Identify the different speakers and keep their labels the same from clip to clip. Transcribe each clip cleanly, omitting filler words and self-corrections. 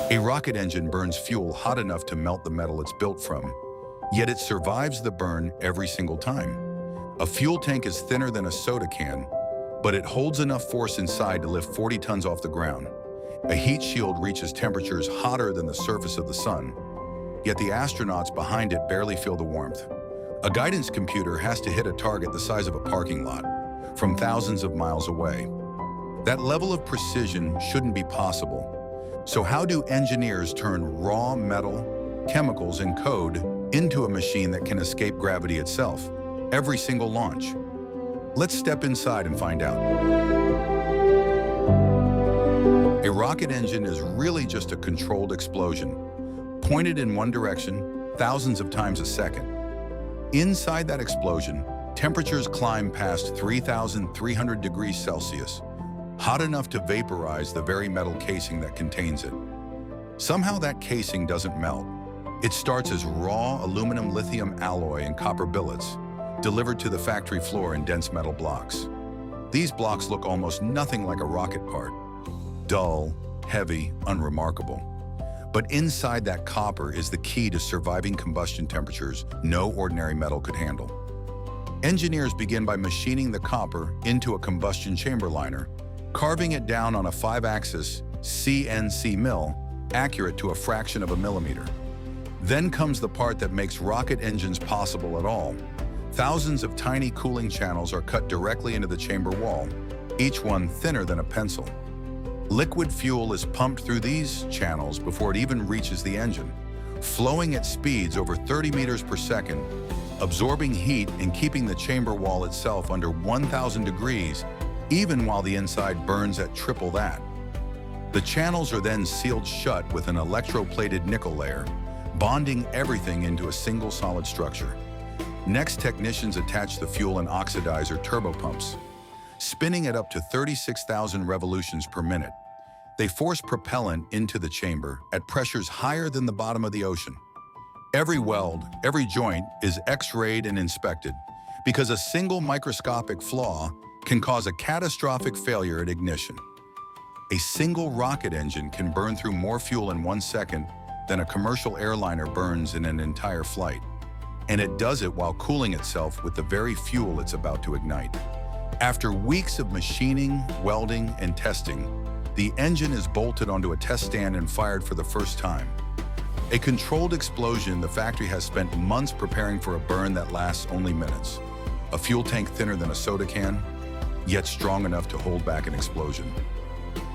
Speaker 1: A rocket engine burns fuel hot enough to melt the metal it's built from, yet it survives the burn every single time. A fuel tank is thinner than a soda can, but it holds enough force inside to lift 40 tons off the ground. A heat shield reaches temperatures hotter than the surface of the sun, yet the astronauts behind it barely feel the warmth. A guidance computer has to hit a target the size of a parking lot, from thousands of miles away. That level of precision shouldn't be possible. So how do engineers turn raw metal, chemicals, and code into a machine that can escape gravity itself, every single launch? Let's step inside and find out. A rocket engine is really just a controlled explosion, pointed in one direction, thousands of times a second. Inside that explosion, temperatures climb past 3,300 degrees Celsius, hot enough to vaporize the very metal casing that contains it. Somehow that casing doesn't melt. It starts as raw aluminum lithium alloy and copper billets, delivered to the factory floor in dense metal blocks. These blocks look almost nothing like a rocket part. Dull, heavy, unremarkable. But inside that copper is the key to surviving combustion temperatures no ordinary metal could handle. Engineers begin by machining the copper into a combustion chamber liner, carving it down on a 5-axis CNC mill, accurate to a fraction of a millimeter. Then comes the part that makes rocket engines possible at all. Thousands of tiny cooling channels are cut directly into the chamber wall, each one thinner than a pencil. Liquid fuel is pumped through these channels before it even reaches the engine, flowing at speeds over 30 meters per second, absorbing heat and keeping the chamber wall itself under 1,000 degrees, even while the inside burns at triple that. The channels are then sealed shut with an electroplated nickel layer, bonding everything into a single solid structure. Next, technicians attach the fuel and oxidizer turbopumps, spinning at up to 36,000 revolutions per minute. They force propellant into the chamber at pressures higher than the bottom of the ocean. Every weld, every joint is X-rayed and inspected, because a single microscopic flaw can cause a catastrophic failure at ignition. A single rocket engine can burn through more fuel in 1 second than a commercial airliner burns in an entire flight. And it does it while cooling itself with the very fuel it's about to ignite. After weeks of machining, welding, and testing, the engine is bolted onto a test stand and fired for the first time. A controlled explosion the factory has spent months preparing for a burn that lasts only minutes. A fuel tank thinner than a soda can, yet strong enough to hold back an explosion.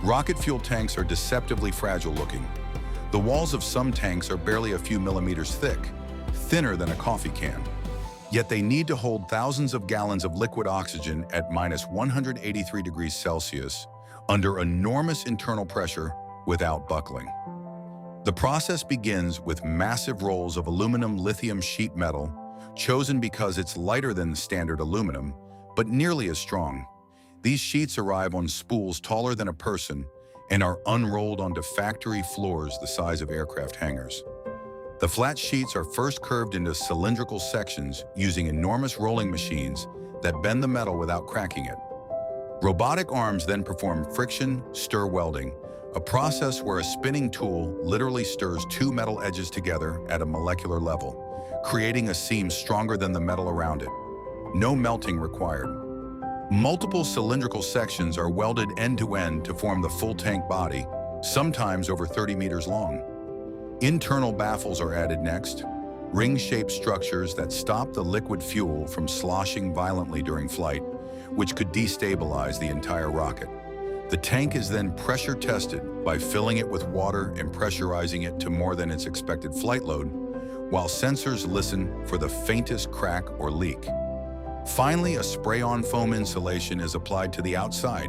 Speaker 1: Rocket fuel tanks are deceptively fragile looking. The walls of some tanks are barely a few millimeters thick, thinner than a coffee can. Yet they need to hold thousands of gallons of liquid oxygen at minus 183 degrees Celsius under enormous internal pressure without buckling. The process begins with massive rolls of aluminum lithium sheet metal, chosen because it's lighter than standard aluminum, but nearly as strong. These sheets arrive on spools taller than a person and are unrolled onto factory floors the size of aircraft hangars. The flat sheets are first curved into cylindrical sections using enormous rolling machines that bend the metal without cracking it. Robotic arms then perform friction stir welding, a process where a spinning tool literally stirs two metal edges together at a molecular level, creating a seam stronger than the metal around it. No melting required. Multiple cylindrical sections are welded end-to-end to form the full tank body, sometimes over 30 meters long. Internal baffles are added next, ring-shaped structures that stop the liquid fuel from sloshing violently during flight, which could destabilize the entire rocket. The tank is then pressure tested by filling it with water and pressurizing it to more than its expected flight load, while sensors listen for the faintest crack or leak. Finally, a spray-on foam insulation is applied to the outside,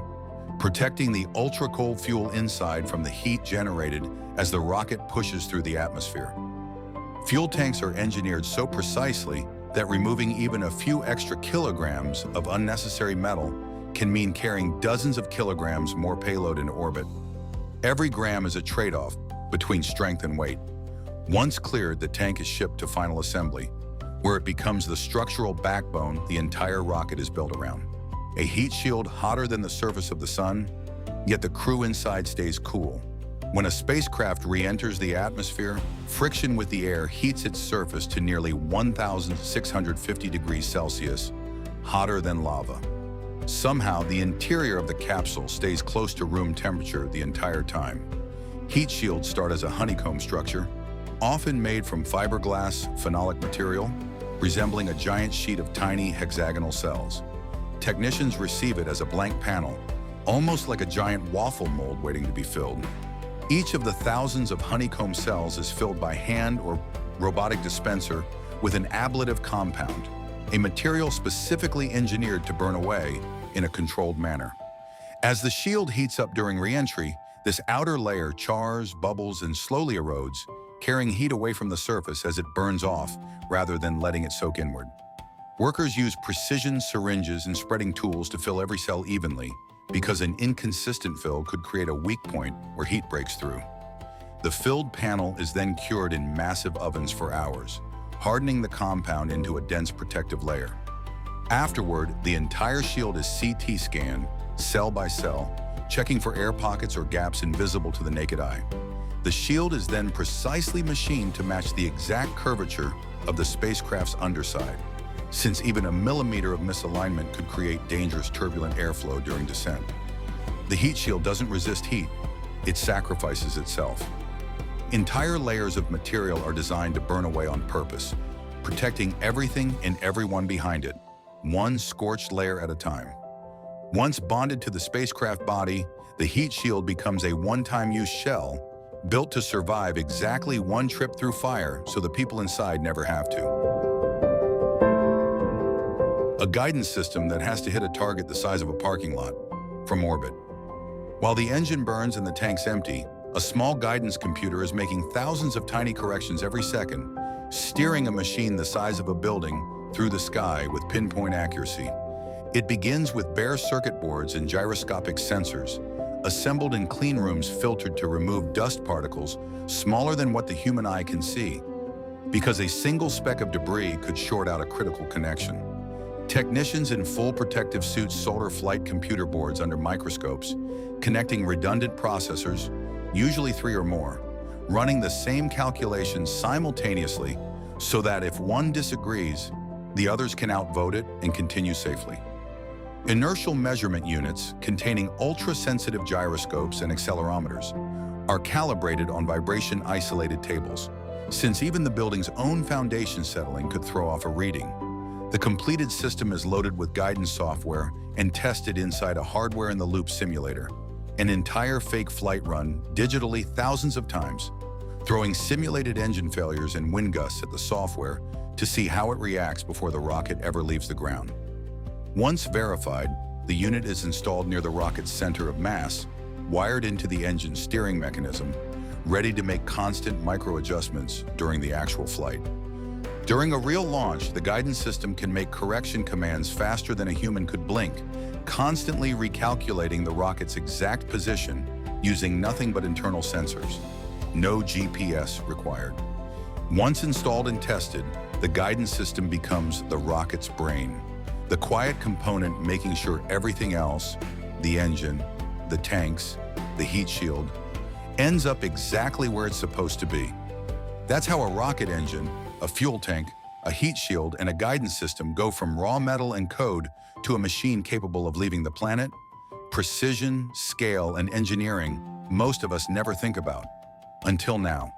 Speaker 1: protecting the ultra-cold fuel inside from the heat generated as the rocket pushes through the atmosphere. Fuel tanks are engineered so precisely that removing even a few extra kilograms of unnecessary metal can mean carrying dozens of kilograms more payload in orbit. Every gram is a trade-off between strength and weight. Once cleared, the tank is shipped to final assembly, where it becomes the structural backbone the entire rocket is built around. A heat shield hotter than the surface of the sun, yet the crew inside stays cool. When a spacecraft re-enters the atmosphere, friction with the air heats its surface to nearly 1,650 degrees Celsius, hotter than lava. Somehow, the interior of the capsule stays close to room temperature the entire time. Heat shields start as a honeycomb structure, often made from fiberglass phenolic material, resembling a giant sheet of tiny hexagonal cells. Technicians receive it as a blank panel, almost like a giant waffle mold waiting to be filled. Each of the thousands of honeycomb cells is filled by hand or robotic dispenser with an ablative compound, a material specifically engineered to burn away in a controlled manner. As the shield heats up during re-entry, this outer layer chars, bubbles, and slowly erodes, carrying heat away from the surface as it burns off rather than letting it soak inward. Workers use precision syringes and spreading tools to fill every cell evenly, because an inconsistent fill could create a weak point where heat breaks through. The filled panel is then cured in massive ovens for hours, hardening the compound into a dense protective layer. Afterward, the entire shield is CT scanned, cell by cell, checking for air pockets or gaps invisible to the naked eye. The shield is then precisely machined to match the exact curvature of the spacecraft's underside, since even a millimeter of misalignment could create dangerous turbulent airflow during descent. The heat shield doesn't resist heat, it sacrifices itself. Entire layers of material are designed to burn away on purpose, protecting everything and everyone behind it, one scorched layer at a time. Once bonded to the spacecraft body, the heat shield becomes a one-time use shell built to survive exactly one trip through fire so the people inside never have to. A guidance system that has to hit a target the size of a parking lot from orbit. While the engine burns and the tank's empty, a small guidance computer is making thousands of tiny corrections every second, steering a machine the size of a building through the sky with pinpoint accuracy. It begins with bare circuit boards and gyroscopic sensors, assembled in clean rooms filtered to remove dust particles smaller than what the human eye can see, because a single speck of debris could short out a critical connection. Technicians in full protective suits solder flight computer boards under microscopes, connecting redundant processors, usually 3 or more, running the same calculations simultaneously so that if one disagrees, the others can outvote it and continue safely. Inertial measurement units containing ultra-sensitive gyroscopes and accelerometers are calibrated on vibration-isolated tables, since even the building's own foundation settling could throw off a reading. The completed system is loaded with guidance software and tested inside a hardware-in-the-loop simulator, an entire fake flight run digitally thousands of times, throwing simulated engine failures and wind gusts at the software to see how it reacts before the rocket ever leaves the ground. Once verified, the unit is installed near the rocket's center of mass, wired into the engine's steering mechanism, ready to make constant micro-adjustments during the actual flight. During a real launch, the guidance system can make correction commands faster than a human could blink, constantly recalculating the rocket's exact position using nothing but internal sensors. No GPS required. Once installed and tested, the guidance system becomes the rocket's brain, the quiet component making sure everything else, the engine, the tanks, the heat shield, ends up exactly where it's supposed to be. That's how a rocket engine, a fuel tank, a heat shield, and a guidance system go from raw metal and code to a machine capable of leaving the planet. Precision, scale, and engineering most of us never think about, until now.